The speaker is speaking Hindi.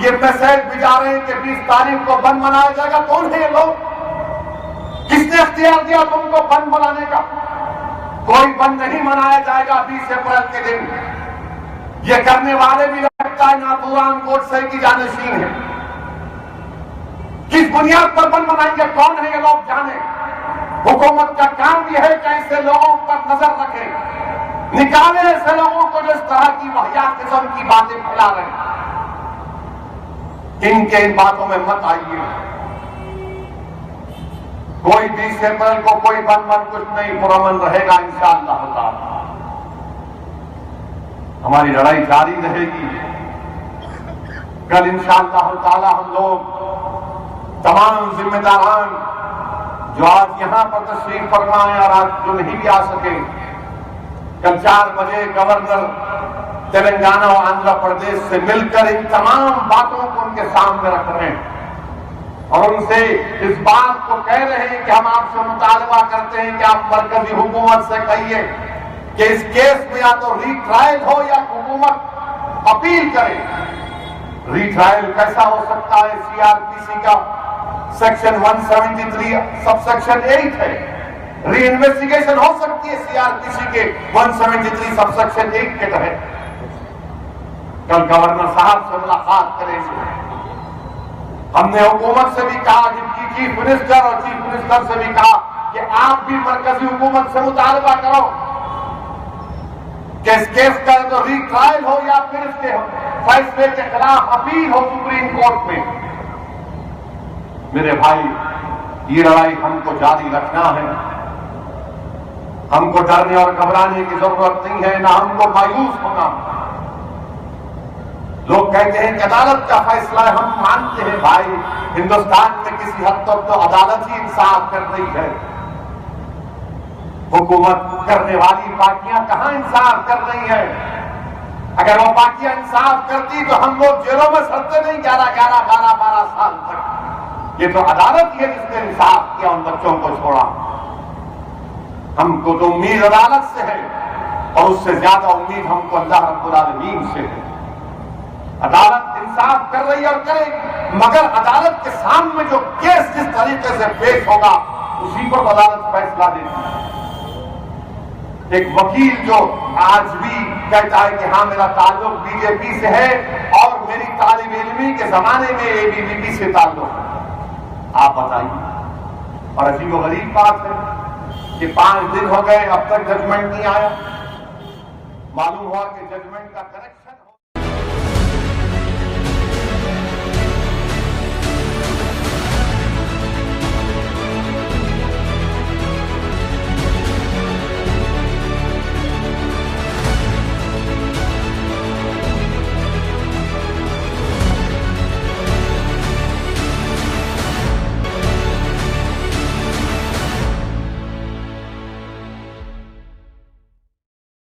ये मैसेज भिजा रहे हैं कि 20 तारीख को बंद मनाया जाएगा। कौन है ये लोग? किसने अख्तियार दिया तुमको बंद मनाने का? कोई बंद नहीं मनाया जाएगा 20 अप्रैल के दिन। ये करने वाले भी लगता है नाथूराम गोडसे की जानशीन है। किस बुनियाद पर बंद मनाएंगे? कौन है ये लोग जाने। हुकूमत का काम यह है कि ऐसे लोगों पर नजर रखे, निकाले ऐसे लोगों को जो इस तरह की वाहियात किस्म की बातें फैला रहे हैं। इनके इन बातों में मत आइए। कोई 20 अप्रैल को कोई बंद कुछ नहीं, पुरअमन रहेगा इंशाअल्लाह ताला। हमारी लड़ाई जारी रहेगी। कल इंशाअल्लाह ताला हम लोग तमाम जिम्मेदारान जो आज यहां पर तशरीफ फरमाए और आज जो नहीं भी आ सके, कल 4 बजे गवर्नर तेलंगाना और आंध्र प्रदेश से मिलकर इन तमाम बातों को उनके सामने रख रहे हैं और उनसे इस बात को कह रहे हैं कि हम आपसे मुतालबा करते हैं कि आप मरकजी हुकूमत से कहिए कि इस केस में या तो रीट्रायल हो या हुकूमत अपील करे। रीट्रायल कैसा हो सकता है? सीआरपीसी का सेक्शन 173 सबसेक्शन 8 है। री इन्वेस्टिगेशन हो सकती है सीआरपीसी के 173 सबसेक्शन 8 के तहत। कल गवर्नर साहब से मुलाकात करेंगे। हमने हुकूमत से भी कहा, जिनकी चीफ मिनिस्टर और चीफ मिनिस्टर से भी कहा कि आप भी मरकजी हुकूमत से मुतालबा करो कि इस केस का तो रीट्रायल हो या फिर इसके फैसले के खिलाफ अपील हो सुप्रीम कोर्ट में। मेरे भाई, ये लड़ाई हमको जारी रखना है। हमको डरने और घबराने की जरूरत नहीं है, ना हमको मायूस होना। लोग कहते हैं कि अदालत का फैसला है। हम मानते हैं भाई, हिंदुस्तान में किसी हद तक तो अदालत ही इंसाफ कर रही है। हुकूमत करने वाली पार्टियां कहां इंसाफ कर रही है? अगर वो पार्टियां इंसाफ करती तो हम लोग जेलों में सड़ते नहीं 11-11, 12-12 साल तक। ये तो अदालत ही है जिसने इंसाफ किया, उन बच्चों को छोड़ा। हमको तो उम्मीद अदालत से है और उससे ज्यादा उम्मीद हमको अल्लाह रब्बुल आलमीन से है। अदालत इंसाफ कर रही है और करेगी, मगर अदालत के सामने जो केस जिस तरीके से पेश होगा उसी पर अदालत फैसला देती है। एक वकील जो आज भी कहता है कि हाँ मेरा ताल्लुक बीजेपी से है और मेरी तालिब इल्मी के जमाने में एबीवीपी से ताल्लुक है, आप बताइए। और अजीब गरीब बात है कि 5 दिन हो गए अब तक जजमेंट नहीं आया। मालूम हुआ कि जजमेंट